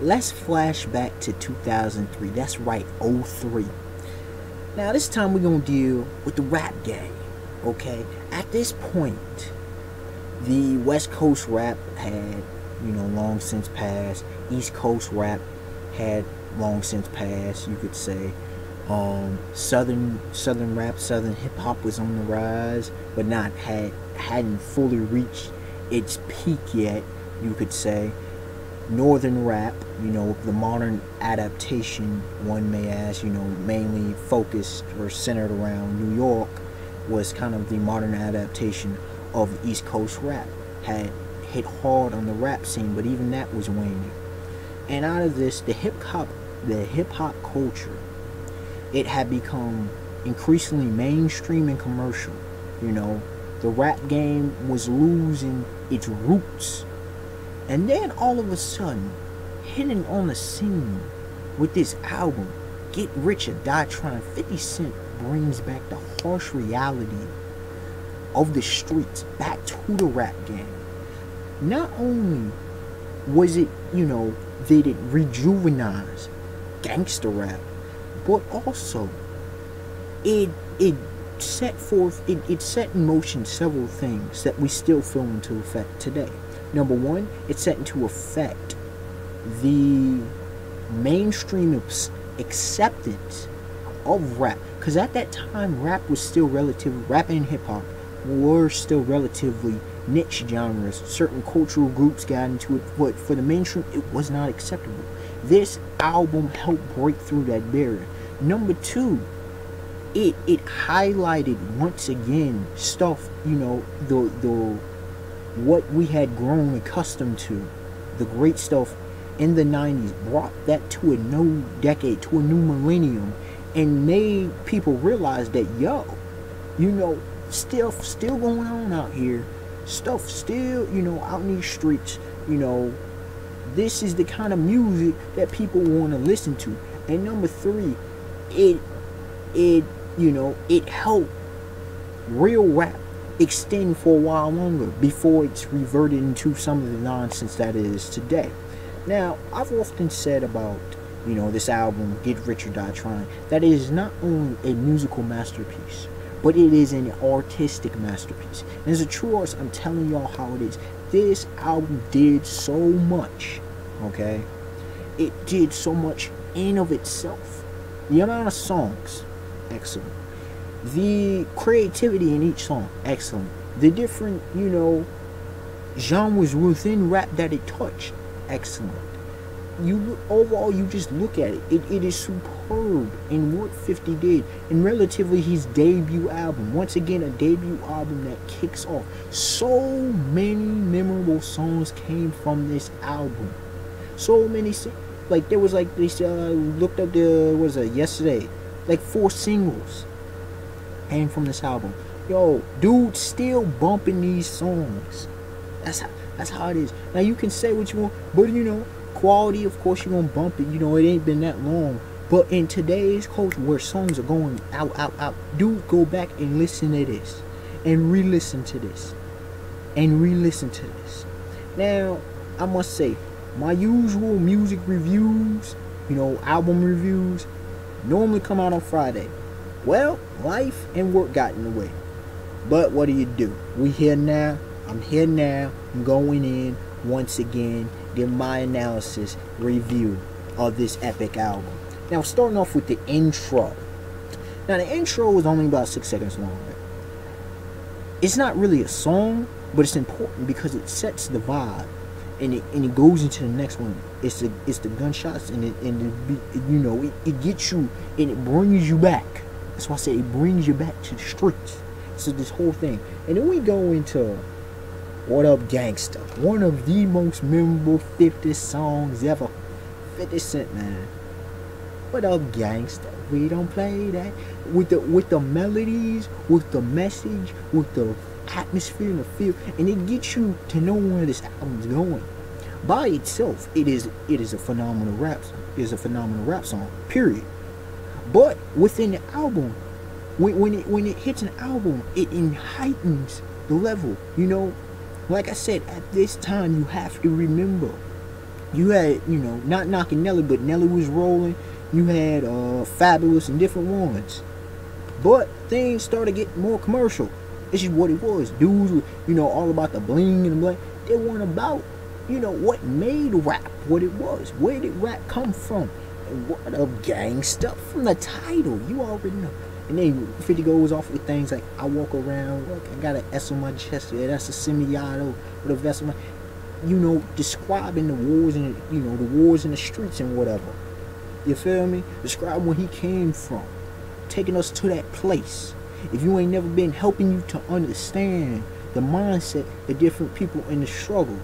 let's flash back to 2003. That's right, '03. Now this time we're gonna deal with the rap game. Okay, at this point, the West Coast rap had, long since passed. East Coast rap had long since passed, you could say. Southern rap, Southern hip hop was on the rise, but hadn't fully reached its peak yet, you could say. Northern rap, the modern adaptation, one may ask, mainly focused or centered around New York, was kind of the modern adaptation of East Coast rap. Had hit hard on the rap scene, but even that was waning. And out of this, the hip hop culture, it had become increasingly mainstream and commercial. The rap game was losing its roots. And then all of a sudden, hitting on the scene with this album, Get Rich or Die Tryin', 50 Cent brings back the harsh reality of the streets back to the rap game. Not only was it, did it rejuvenize gangster rap, but also it set in motion several things that we still feel into effect today. Number one, it set into effect the mainstream acceptance of rap, because at that time rap and hip hop were still relatively niche genres. Certain cultural groups got into it, but for the mainstream it was not acceptable. This album helped break through that barrier. Number two, it highlighted once again stuff, the what we had grown accustomed to, the great stuff in the 90s, brought that to a new decade, to a new millennium, and made people realize that, still going on out here, stuff still, out in these streets, this is the kind of music that people want to listen to. And number three, it helped real rap extend for a while longer before it's reverted into some of the nonsense that it is today. Now, I've often said about, this album, Get Rich or Die Tryin', that it is not only a musical masterpiece, but it is an artistic masterpiece. And as a true artist, I'm telling y'all how it is. This album did so much, okay? It did so much in of itself. The amount of songs, excellent. The creativity in each song, excellent. The different, genres within rap that it touched, excellent. Overall, you just look at it. It is superb in what 50 did, and relatively his debut album. Once again, a debut album that kicks off. So many memorable songs came from this album. So many, like there was like this. Looked up yesterday, like 4 singles came from this album. Yo, dude, still bumping these songs. That's how it is. Now you can say what you want, but quality, of course you're gonna bump it. It ain't been that long. But in today's culture where songs are going out, dude, go back and listen to this, and re-listen to this, and re-listen to this. Now, I must say, my usual music reviews, album reviews, normally come out on Friday. Well, life and work got in the way. But what do? We here now. I'm here now. I'm going in once again, give my analysis, review of this epic album. Now, starting off with the intro. Now, the intro is only about 6 seconds long. It's not really a song, but it's important because it sets the vibe, and it goes into the next one. It's the gunshots, and it gets you, and it brings you back. That's why I say it brings you back to the streets. So this whole thing, and then we go into What Up Gangsta, one of the most memorable 50 songs ever. 50 Cent, man. What up, gangsta? We don't play that. With the melodies, with the message, with the atmosphere and the feel, and it gets you to know where this album's going. By itself, it is a phenomenal rap song. It is a phenomenal rap song. Period. But within the album, when it hits an album, it heightens the level. Like I said, at this time, you have to remember You had, not knocking Nelly, but Nelly was rolling. You had Fabulous and different ones. But things started getting more commercial. This is what it was. Dudes were, all about the bling and the bling. They weren't about, what made rap what it was. Where did rap come from? And what of gang stuff from the title? You already know. And then 50 goes off with things like, I walk around, look, I got an S on my chest, yeah, that's a semi-auto with a vest on my, describing the wars and, the wars in the streets and whatever. You feel me? Describe where he came from. Taking us to that place. If you ain't never been, helping you to understand the mindset of different people in the struggle.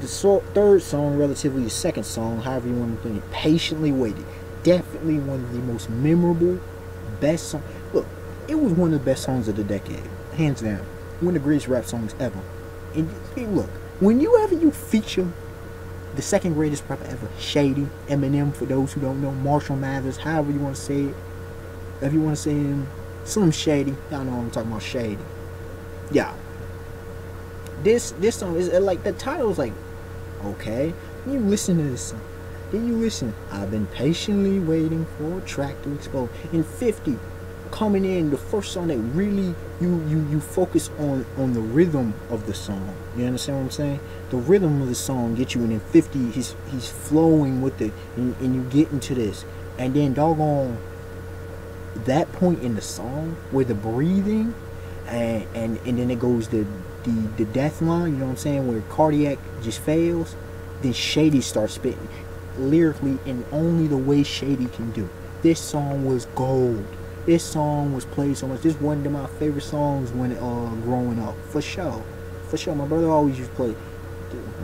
The third song, relatively the second song, however you want to think it, Patiently Waited. Definitely one of the most memorable, best songs. Look, it was one of the best songs of the decade. Hands down. One of the greatest rap songs ever. And look, whenever you feature the second greatest rapper ever, Shady, Eminem, for those who don't know, Marshall Mathers, however you want to say it. If you want to say him, Slim Shady, y'all know I'm talking about Shady. Yeah. This song is like, the title is like, okay. You listen to this song. Then you listen. I've been patiently waiting for a track to explode. And 50 coming in, the first song that really you focus on the rhythm of the song. You understand what I'm saying? The rhythm of the song gets you, and then 50 he's flowing with it, and you get into this, and then doggone that point in the song where the breathing and then it goes the death line, you know what I'm saying, where cardiac just fails, then Shady starts spitting lyrically in only the way Shady can do. This song was gold. This song was played so much. This is one of my favorite songs when growing up, for sure. My brother always used to play,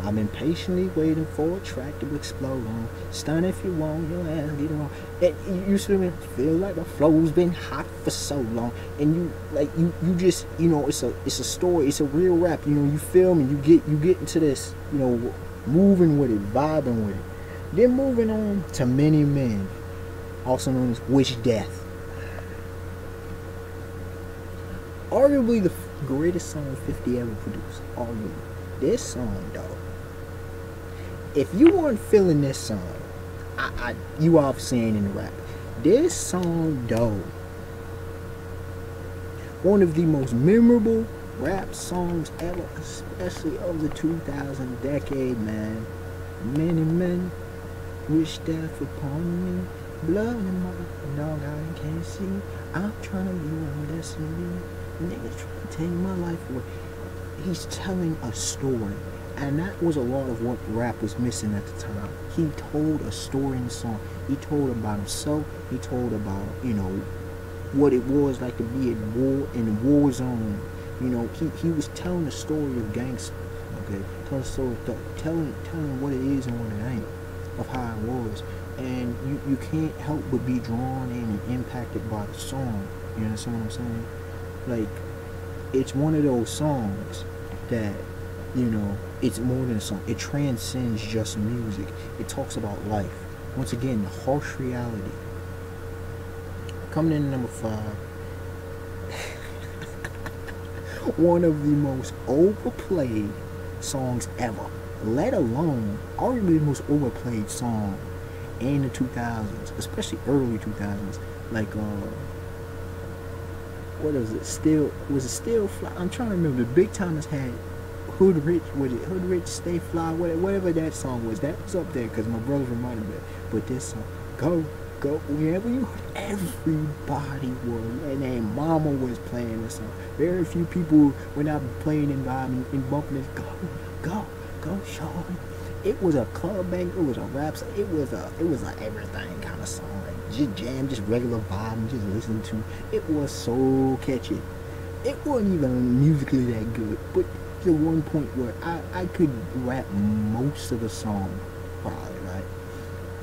I've been patiently waiting for a track to explode on. Stun if you want, your ass get it wrong. And you feel like the flow's been hot for so long. And you just, it's a story, it's a real rap. You feel me, you get into this, moving with it, vibing with it. Then moving on to Many Men, also known as Wish Death. Arguably the greatest song 50 ever produced. Arguably. This song, though, if you weren't feeling this song, you off saying in the rap. This song, though, one of the most memorable rap songs ever, especially of the 2000 decade, man. Many men wish death upon me. Blood in my dog, I can't see. I'm trying to be my destiny. Niggas trying to take my life away. He's telling a story, and that was a lot of what rap was missing at the time. He told a story in the song. He told about himself. He told about, what it was like to be in a war zone. He was telling the story of gangsters. Okay, telling what it is and what it ain't, of how it was, and you can't help but be drawn in and impacted by the song. You understand what I'm saying? Like, it's one of those songs that, it's more than a song. It transcends just music. It talks about life. Once again, the harsh reality. Coming in at number 5. One of the most overplayed songs ever. Let alone, arguably the most overplayed song in the 2000s. Especially early 2000s. Like, what is it? Was it Still Fly? I'm trying to remember. The Big Timers had Hood Rich, Hood Rich, Stay Fly, whatever that song was. That was up there because my brother reminded me. But this song, go, wherever you heard, everybody was, and then Mama was playing this song. Very few people were not playing and vibing and bumping this. Go, shorty. It was a club bang. It was a rap song. It was like everything kind of song. Just jam, just regular vibe, just listen to. It was so catchy. It wasn't even musically that good, but to one point where I could rap most of the song, probably, right?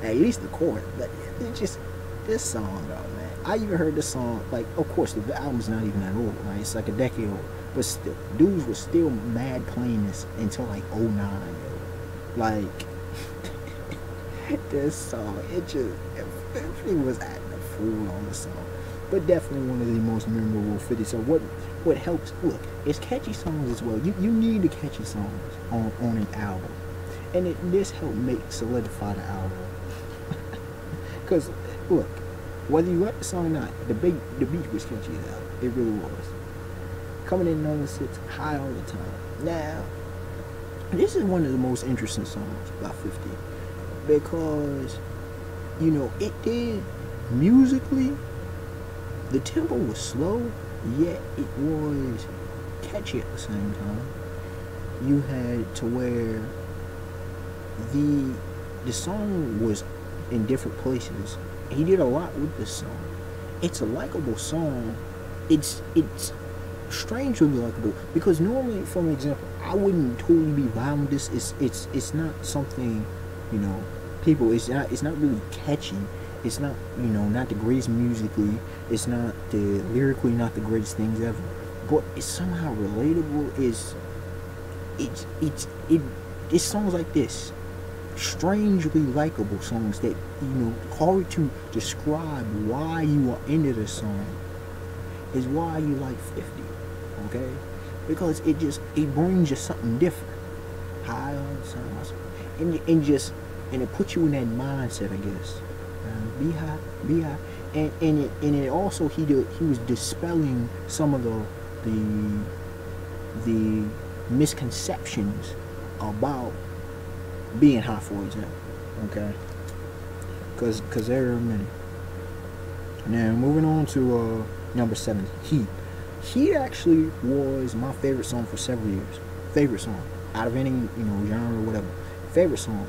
At least the chorus. But it just, this song though, man. I even heard this song, like, of course the album's not even that old, right? It's like a decade old. But still, dudes were still mad playing this until like 09, yo. Like, this song, it was acting a fool on the song, but definitely one of the most memorable 50. So what helps? Look, it's catchy songs as well. You need the catchy songs on an album, this helped solidify the album. Cause look, whether you like the song or not, the beat was catchy as hell. It really was. Coming in number 6, high all the time. Now, this is one of the most interesting songs by 50 because, you know, it did musically. The tempo was slow, yet it was catchy at the same time. You had to where the song was in different places. He did a lot with this song. It's a likable song. It's strangely likable because normally, for example, I wouldn't totally be vibing with this. It's not something, you know, people. It's not really catchy. It's not, you know, not the greatest musically. It's not lyrically not the greatest things ever. But it's somehow relatable. It's songs like this, strangely likable songs that, you know, hard to describe why you are into this song is why you like 50, okay? Because it brings you something different. High all the time, and it puts you in that mindset, I guess. Be high, and it also he was dispelling some of the misconceptions about being high, for example, okay? Because there are many. Now moving on to number 7, Heat actually was my favorite song for several years. Favorite song out of any, you know, genre or whatever. Favorite song.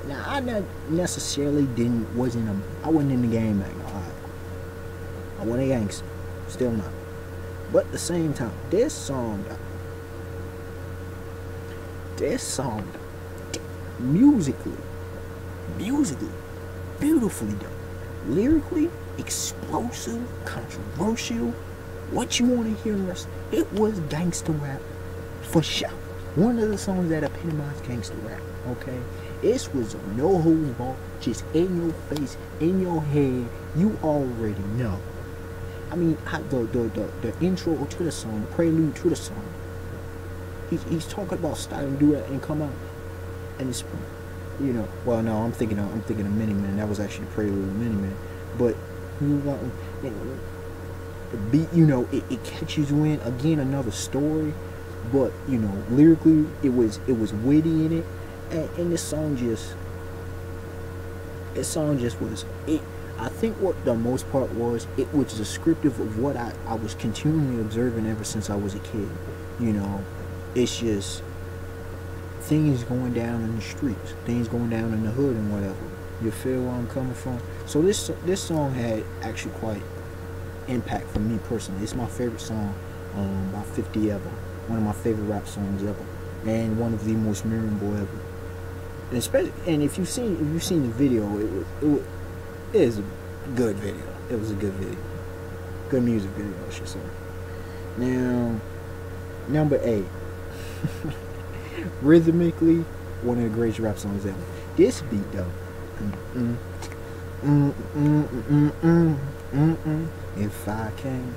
Now I not necessarily I wasn't in the game back. I wasn't a gangster, still not. But at the same time, this song, musically, beautifully done. Lyrically, explosive, controversial. What you want to hear in the rest? It was gangster rap for sure. One of the songs that epitomized gangster rap. Okay, this was no holds barred, just in your face, in your head. You already know. I mean, the intro to the song, the prelude to the song. He's talking about starting to do that and come out, and it's, you know. Well, no, I'm thinking of Mini Man. That was actually the prelude of Mini Man. But the beat, you know, it catches you in. Again, another story, but you know, lyrically, it was witty in it, and this song just was it. I think what the most part was, it was descriptive of what I was continually observing ever since I was a kid. You know, it's just things going down in the streets, things going down in the hood and whatever. You feel where I'm coming from? So this song had actually quite impact for me personally. It's my favorite song by 50 ever. One of my favorite rap songs ever, and one of the most memorable ever. And especially, and if you've seen the video, it is a good video. It was a good video, good music video, I should say. Now, number 8, rhythmically, one of the greatest rap songs ever. This beat though, if I can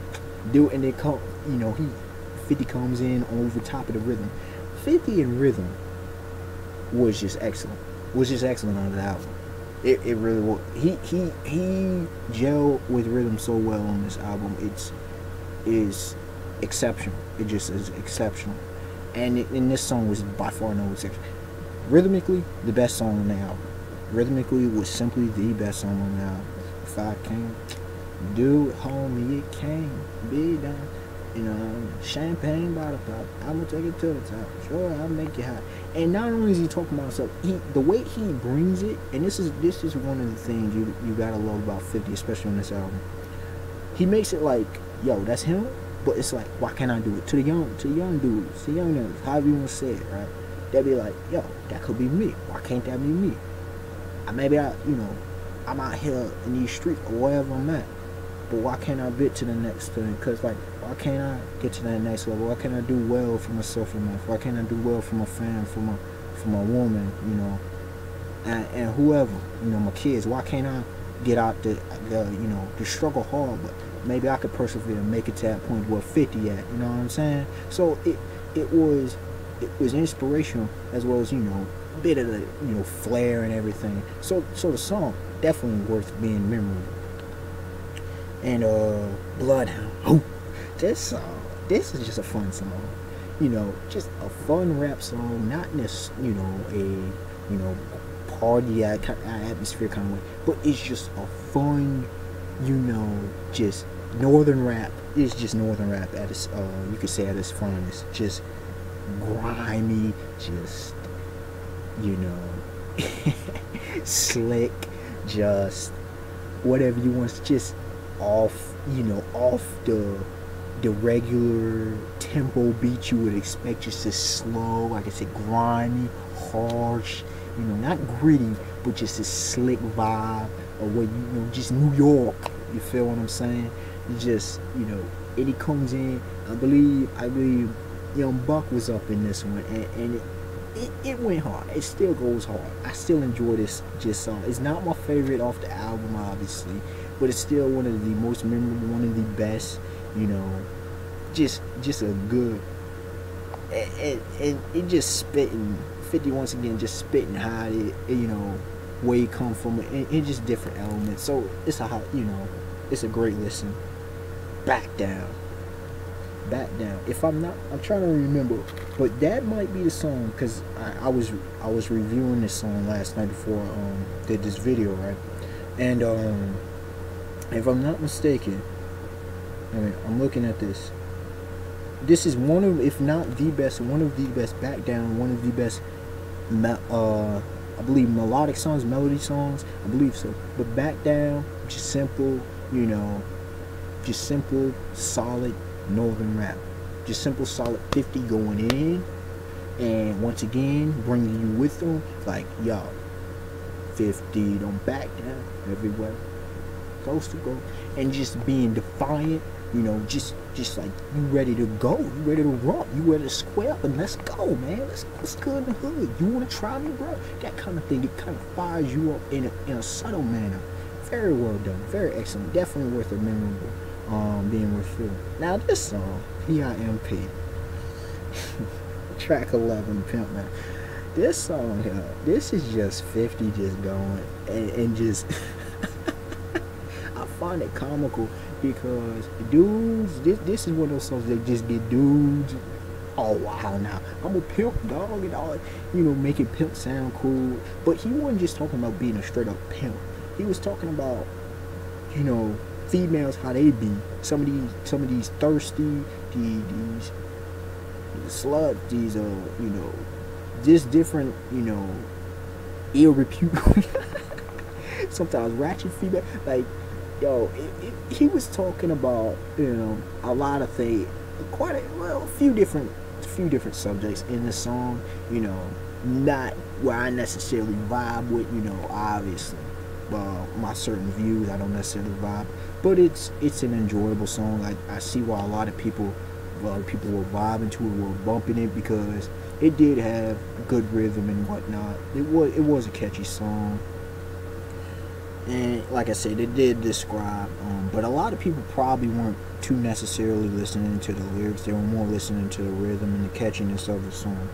do it, and then come, you know, 50 comes in over top of the rhythm. 50 in rhythm was just excellent. On the album. It really was. He gelled with rhythm so well on this album. It's exceptional. It just is exceptional. And this song was by far no exception. Rhythmically, the best song on the album. Rhythmically, was simply the best song on the album. If I can do it, homie, it can be done. You know, champagne bottle pop, I'ma take it to the top. Sure, I'll make you hot. And not only is he talking about himself, the way he brings it, and this is one of the things you gotta love about 50, especially on this album. He makes it like, yo, that's him, but it's like, why can't I do it? To the young dudes, the young niggas, however you want to say it, right? They'll be like, yo, that could be me. Why can't that be me? I'm out here in these streets or wherever I'm at. But why can't I get to the next thing? Because, like, why can't I get to that next level? Why can't I do well for myself in life? Why can't I do well for my family, for my woman, you know, and whoever, you know, my kids? Why can't I get out the struggle hard, but maybe I could persevere and make it to that point where 50 at, you know what I'm saying? So it was inspirational, as well as, you know, bit of the flair and everything. So the song definitely worth being memorable. And Bloodhound. Oh, this is just a fun song. Just a fun rap song, not in this party atmosphere kind of way, but it's just a fun, just northern rap. It's just northern rap at its you could say at its finest. Just grimy, just slick, just whatever you want, just off the regular tempo beat you would expect, just as slow, like I said, grimy, harsh, not gritty, but just a slick vibe of what just New York. You feel what I'm saying? Just Eddie comes in. I believe Young Buck was up in this one, and it went hard. It still goes hard. I still enjoy this song. It's not my favorite off the album, obviously, but it's still one of the most memorable, one of the best. Just a good. And it just spitting 50 once again, just spitting how it where it come from, and just different elements. So it's it's a great listen. Back Down. If I'm trying to remember, but that might be the song, because I was reviewing this song last night before I did this video, right? And if I'm not mistaken, I'm looking at this. This is one of, if not the best, one of the best Back Down, one of the best, I believe melodic songs, melody songs, I believe so. But Back Down, just simple, just simple, solid northern rap. Just simple, solid 50 going in, and once again bringing you with them, like, yo, 50 don't back down everywhere, close to go, and just being defiant, just like you ready to go, you ready to romp, you ready to square up, and let's go, man. Let's go in the hood. You want to try me, bro? That kind of thing. It kind of fires you up in a subtle manner. Very well done, very excellent. Definitely worth a memorable. Being worth feeling. Now this song, P.I.M.P. track 11, Pimp Man. This song here, this is just 50 just going and just I find it comical because dudes, this is one of those songs that just get dudes. Oh wow, now I'm a pimp dog and all, making pimp sound cool. But he wasn't just talking about being a straight up pimp. He was talking about, females, how they be. Some of these thirsty, these sluts, these just different, ill repute. Sometimes ratchet female. Like, yo, he was talking about a lot of things, a few different subjects in the song. Not where I necessarily vibe with. Obviously, my certain views I don't necessarily vibe, but it's an enjoyable song. Like, I see why a lot of people were vibing to it, were bumping it, because it did have good rhythm and whatnot. It was a catchy song, and like I said, it did describe. But a lot of people probably weren't too necessarily listening to the lyrics. They were more listening to the rhythm and the catchiness of the song.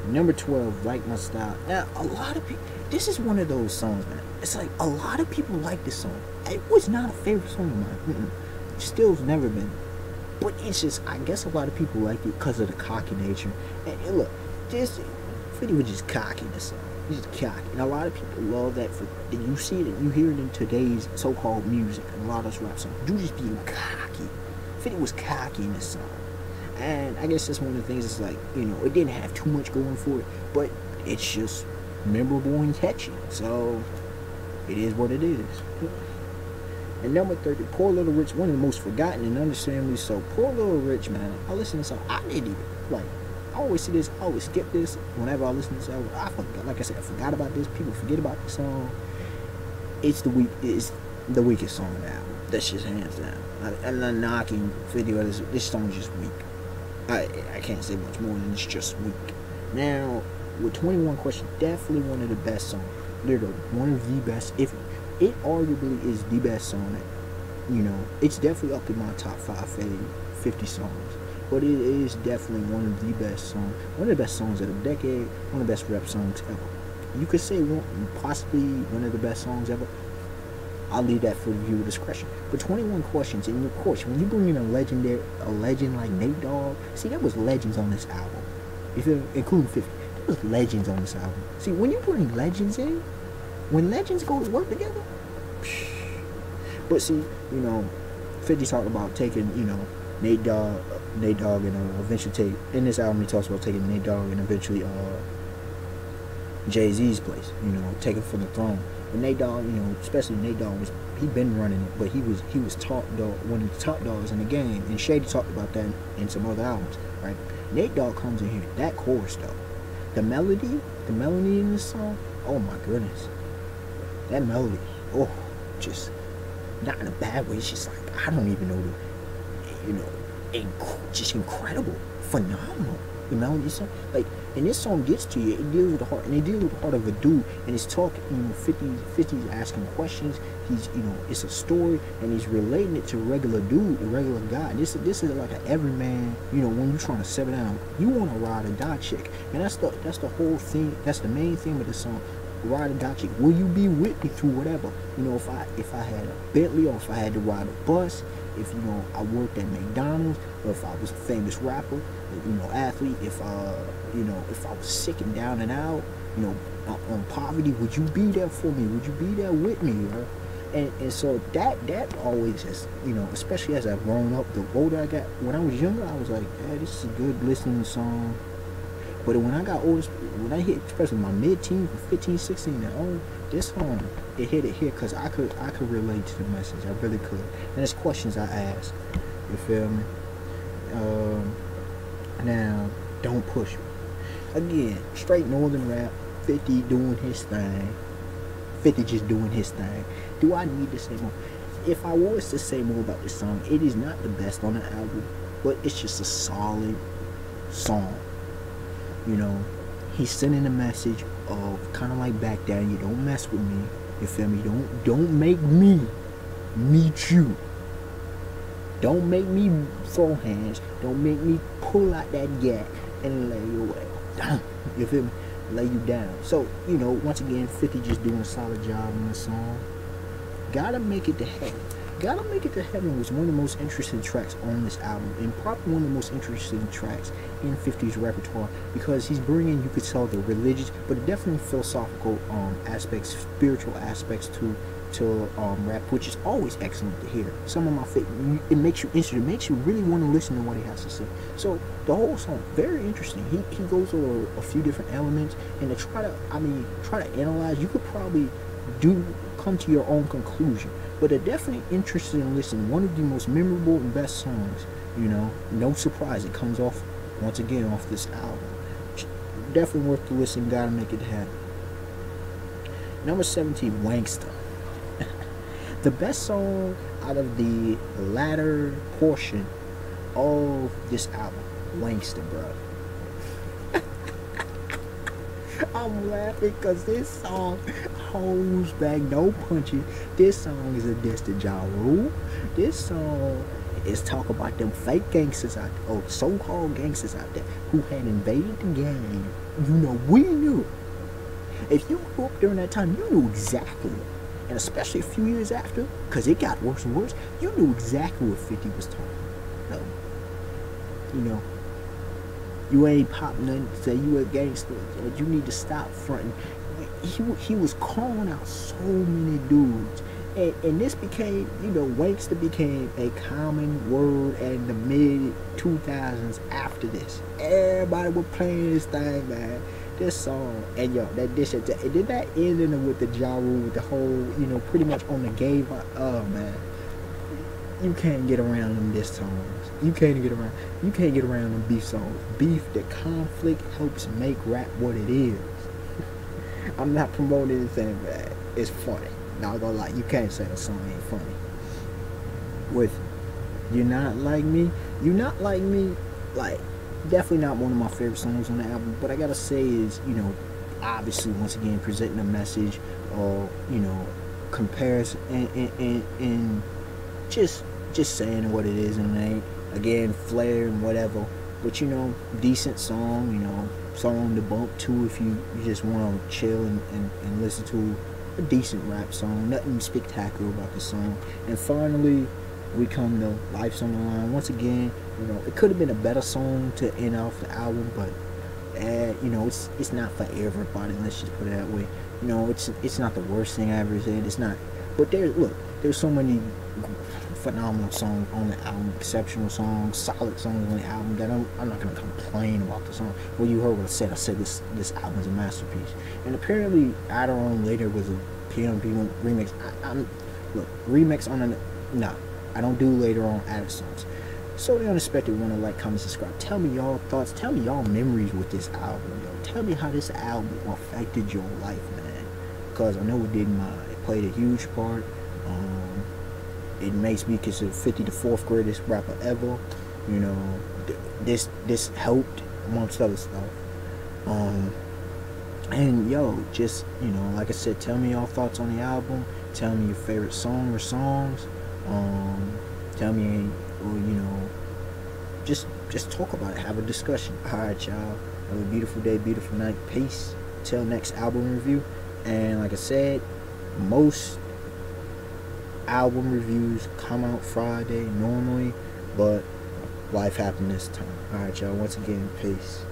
Number 12, Like My Style. Now, a lot of people. This is one of those songs, man. It's like a lot of people like this song. It was not a favorite song of mine. Still's never been. But it's just, I guess a lot of people liked it because of the cocky nature. And look, this video was just cocky, this song. It's just cocky. And a lot of people love that. You see it, you hear it in today's so-called music and a lot of those rap songs. You just being cocky. 50 was cocky in this song. And I guess that's one of the things. It's like, it didn't have too much going for it, but it's just memorable and catchy. So it is what it is. And number 30, Poor Little Rich, one of the most forgotten and understandably so. Poor Little Rich, man. I listen to this song. I didn't even, I always see this, I always skip this whenever I listen to this album. I forgot, like I said, I forgot about this. People forget about this song. It's the weakest song on the album. That's just hands down. I'm not knocking video. This song is just weak. I can't say much more than it's just weak. Now, with 21 Questions, definitely one of the best songs. Literally, one of the best. If it arguably is the best song, it's definitely up in my top 5 favorite 50 songs. but it is definitely one of the best songs, one of the best songs of the decade, one of the best rap songs ever. You could say possibly one of the best songs ever. I'll leave that for viewer discretion. But 21 Questions, and of course, when you bring in a legend like Nate Dogg, see, there was legends on this album. If you including 50, there was legends on this album. See, when you bring legends in, when legends go to work together, but see, 50 talked about taking, Nate Dogg, and eventually take in this album. He talks about taking Nate Dogg and eventually Jay-Z's place, taking from the throne. And Nate Dogg, especially Nate Dogg he'd been running it, but he was top dog, one of the top dogs in the game. And Shady talked about that in some other albums, right? Nate Dogg comes in here, that chorus though, the melody in this song, oh my goodness, that melody, just not in a bad way. It's just like, I don't even know just incredible, phenomenal. The melody song, and this song gets to you. It deals with the heart, and it deals with the heart of a dude, and it's talking. 50's asking questions. He's, it's a story, and he's relating it to a regular dude, a regular guy. This is like an everyman. When you're trying to settle down, you want to ride or die chick, and that's the whole thing. That's the main theme of the song. Ride or die chick. Will you be with me through whatever? If I had a Bentley, or if I had to ride a bus, if I worked at McDonald's, or if I was a famous rapper, athlete, if I was sick and down and out, on poverty, would you be there for me? Would you be there with me? And so that always has, especially as I've grown up, the older I got. When I was younger, I was like, yeah, this is a good listening song. But when I got older, when I hit, especially my mid-teens, 15, 16, and on, this song, it hit it here because I could relate to the message. I really could. And there's questions I asked. You feel me? Now, don't push me. Again, straight northern rap, 50 doing his thing. 50 just doing his thing. Do I need to say more? If I was to say more about this song, it is not the best on the album, but it's just a solid song. He's sending a message of kind of like, back down, you don't mess with me. You feel me? Don't make me meet you. Don't make me throw hands. Don't make me pull out that gat and lay you down. You feel me? Lay you down. So, once again, 50 just doing a solid job on the song. Gotta Make It to Heaven. Gotta Make It to Heaven was one of the most interesting tracks on this album, and probably one of the most interesting tracks in 50's repertoire, because he's bringing, you could tell, the religious, but definitely philosophical aspects, spiritual aspects to rap, which is always excellent to hear. Some of my favorite. It makes you interested. It makes you really want to listen to what he has to say. So the whole song, very interesting. He goes over a few different elements, and to try to analyze, you could probably come to your own conclusion. But they're definitely interested in listening. One of the most memorable and best songs. No surprise, it comes off once again off this album. Definitely worth the listen. Gotta Make It Happen. Number 17, Wanksta. The best song out of the latter portion of this album, Wanksta, bro. I'm laughing because this song holds back no punches. This song is a diss to Ja Rule. This song is talk about them fake gangsters out there, or so-called gangsters out there who had invaded the game. We knew. If you grew up during that time, you knew exactly. And especially a few years after, because it got worse and worse, you knew exactly what 50 was talking about. You ain't pop nothing to say you a gangster, but you need to stop fronting. He was calling out so many dudes. And this became, Wanksta became a common word in the mid-2000s after this. Everybody was playing this thing, man. This song, and that dish, and then that ending with the Ja Rule, with the whole, pretty much on the gay vibe. Oh, man. You can't get around them diss songs. You can't get around them beef songs. Beef, the conflict helps make rap what it is. I'm not promoting anything bad. It's funny. Not gonna lie, you can't say the song ain't funny. With You Not Like Me, like, definitely not one of my favorite songs on the album, but I gotta say is, obviously, once again, presenting a message, or, comparison, and just saying what it is, and it ain't. again, flair and whatever. But you know, decent song. You know, song to bump to if you just want to chill and listen to a decent rap song. Nothing spectacular about the song. And finally, we come to Life's on the Line. Once again, you know, it could have been a better song to end off the album, but you know, it's not for everybody. Let's just put it that way. You know, it's not the worst thing I ever said. It's not. But there's so many phenomenal songs on the album, exceptional songs, solid songs on the album that I'm not gonna complain about the song. Well, you heard what I said. I said this album's a masterpiece. And apparently, Add On Later was a PMP remix. Look, remix on no, I don't do later on added songs. So the Unexpected one to like, comment, subscribe. Tell me y'all thoughts. Tell me y'all memories with this album, yo. Tell me how this album affected your life, man. Because I know it did mine. It played a huge part. It makes me consider 50 the fourth greatest rapper ever. You know, this helped amongst other stuff. And yo, just, you know, like I said, tell me y'all thoughts on the album. Tell me your favorite song or songs. Tell me, or you know, just talk about it. Have a discussion. All right, y'all. Have a beautiful day, beautiful night. Peace. Till next album review. And like I said, most album reviews come out Friday normally, but life happened this time. All right, y'all. Once again, peace.